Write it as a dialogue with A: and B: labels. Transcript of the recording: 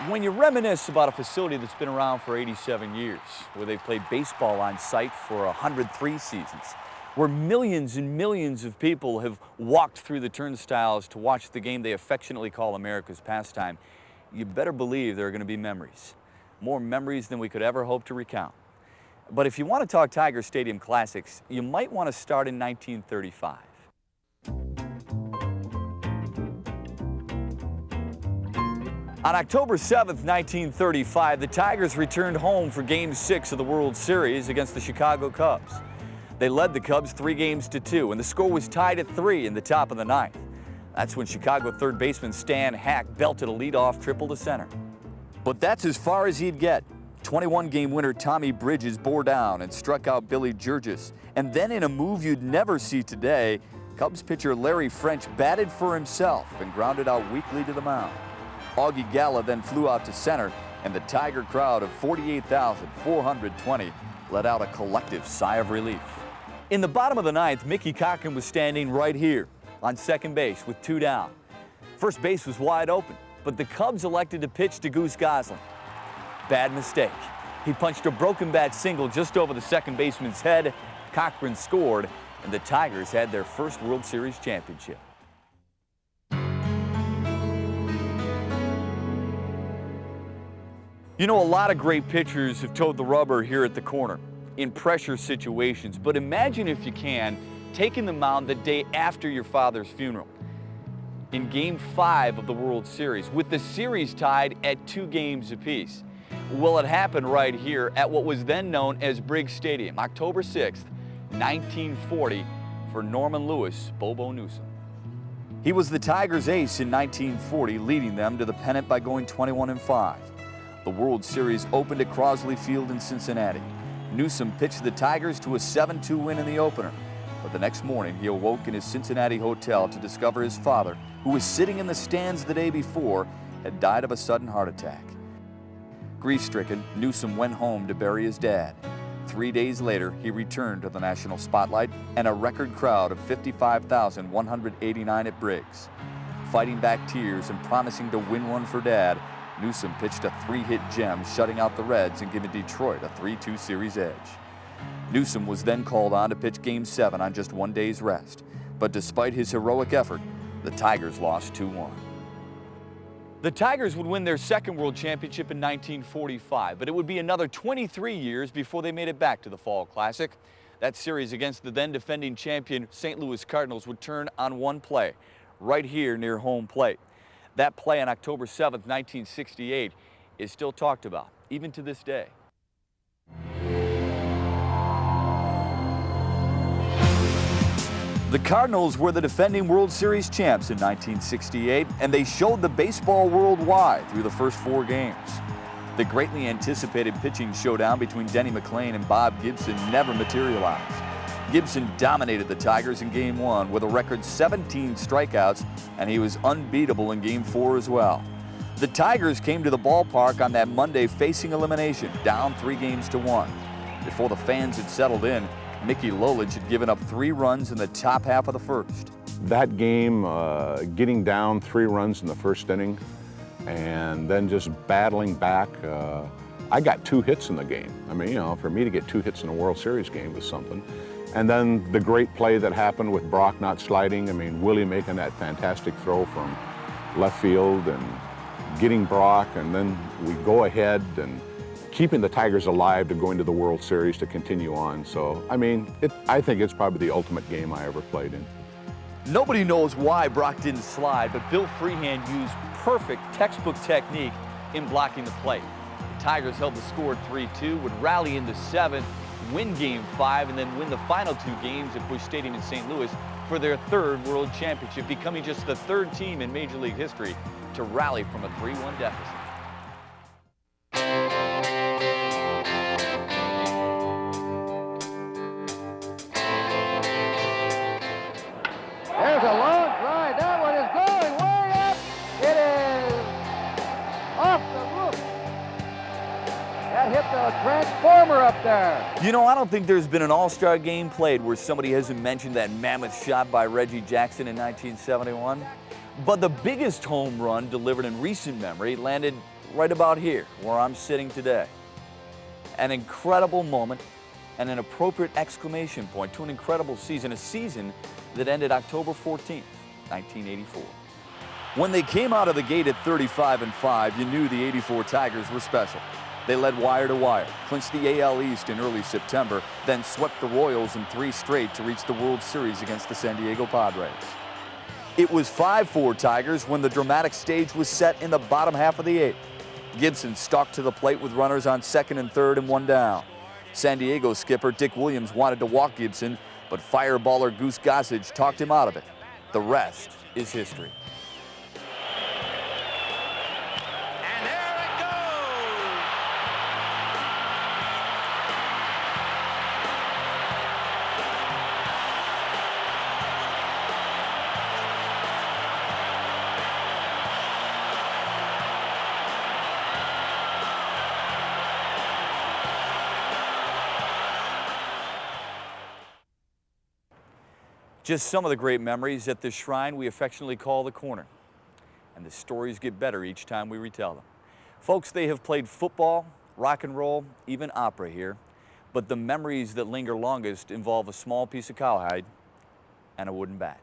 A: When you reminisce about a facility that's been around for 87 years, where they've played baseball on site for 103 seasons, where millions and millions of people have walked through the turnstiles to watch the game they affectionately call America's pastime, you better believe there are going to be memories. More memories than we could ever hope to recount. But if you want to talk Tiger Stadium classics, you might want to start in 1935. On October 7th, 1935, the Tigers returned home for Game 6 of the World Series against the Chicago Cubs. They led the Cubs 3-2, and the score was tied at 3 in the top of the ninth. That's when Chicago third baseman Stan Hack belted a leadoff triple to center. But that's as far as he'd get. 21-game winner Tommy Bridges bore down and struck out Billy Gurgis. And then in a move you'd never see today, Cubs pitcher Larry French batted for himself and grounded out weakly to the mound. Augie Galla then flew out to center, and the Tiger crowd of 48,420 let out a collective sigh of relief. In the bottom of the ninth, Mickey Cochran was standing right here on second base with 2 down. First base was wide open, but the Cubs elected to pitch to Goose Gosling. Bad mistake. He punched a broken bat single just over the second baseman's head. Cochran scored, and the Tigers had their first World Series championship. You know, a lot of great pitchers have toed the rubber here at the corner in pressure situations, but imagine, if you can, taking the mound the day after your father's funeral in Game 5 of the World Series, with the series tied at 2 games apiece. Well, it happened right here at what was then known as Briggs Stadium, October 6th, 1940, for Norman Lewis Bobo Newsom. He was the Tigers' ace in 1940, leading them to the pennant by going 21-5. The World Series opened at Crosley Field in Cincinnati. Newsom pitched the Tigers to a 7-2 win in the opener. But the next morning, he awoke in his Cincinnati hotel to discover his father, who was sitting in the stands the day before, had died of a sudden heart attack. Grief-stricken, Newsom went home to bury his dad. 3 days later, he returned to the national spotlight and a record crowd of 55,189 at Briggs. Fighting back tears and promising to win one for Dad, Newsom pitched a 3-hit gem, shutting out the Reds and giving Detroit a 3-2 series edge. Newsom was then called on to pitch Game 7 on just 1 day's rest. But despite his heroic effort, the Tigers lost 2-1. The Tigers would win their second World Championship in 1945, but it would be another 23 years before they made it back to the Fall Classic. That series against the then defending champion St. Louis Cardinals would turn on one play, right here near home plate. That play on October 7th, 1968 is still talked about, even to this day. The Cardinals were the defending World Series champs in 1968, and they showed the baseball world why through the first 4 games. The greatly anticipated pitching showdown between Denny McLain and Bob Gibson never materialized. Gibson dominated the Tigers in Game 1 with a record 17 strikeouts, and he was unbeatable in Game 4 as well. The Tigers came to the ballpark on that Monday facing elimination, down 3-1. Before the fans had settled in, Mickey Lolich had given up 3 runs in the top half of the first.
B: That game, getting down 3 runs in the first inning and then just battling back, I got 2 hits in the game. I mean, you know, for me to get 2 hits in a World Series game was something. And then the great play that happened with Brock not sliding. I mean, Willie making that fantastic throw from left field and getting Brock, and then we go ahead and keeping the Tigers alive to go into the World Series to continue on. So, I mean, I think it's probably the ultimate game I ever played in.
A: Nobody knows why Brock didn't slide, but Bill Freehand used perfect textbook technique in blocking the plate. The Tigers held the score at 3-2, would rally into 7th, win Game 5, and then win the final 2 games at Busch Stadium in St. Louis for their 3rd World Championship, becoming just the 3rd team in Major League history to rally from a 3-1 deficit.
C: There's a long drive. That one is going way up. It is off the roof. That hit the transformer up there.
A: You know, I don't think there's been an all-star game played where somebody hasn't mentioned that mammoth shot by Reggie Jackson in 1971. But the biggest home run delivered in recent memory landed right about here where I'm sitting today. An incredible moment and an appropriate exclamation point to an incredible season, a season that ended October 14th, 1984. When they came out of the gate at 35-5, you knew the '84 Tigers were special. They led wire to wire, clinched the AL East in early September, then swept the Royals in 3 straight to reach the World Series against the San Diego Padres. It was 5-4 Tigers when the dramatic stage was set in the bottom half of the 8th. Gibson stalked to the plate with runners on 2nd and 3rd and 1 down. San Diego skipper Dick Williams wanted to walk Gibson, but fireballer Goose Gossage talked him out of it. The rest is history.
D: And there it goes!
A: Just some of the great memories at this shrine we affectionately call the Corner. And the stories get better each time we retell them. Folks, they have played football, rock and roll, even opera here, but the memories that linger longest involve a small piece of cowhide and a wooden bat.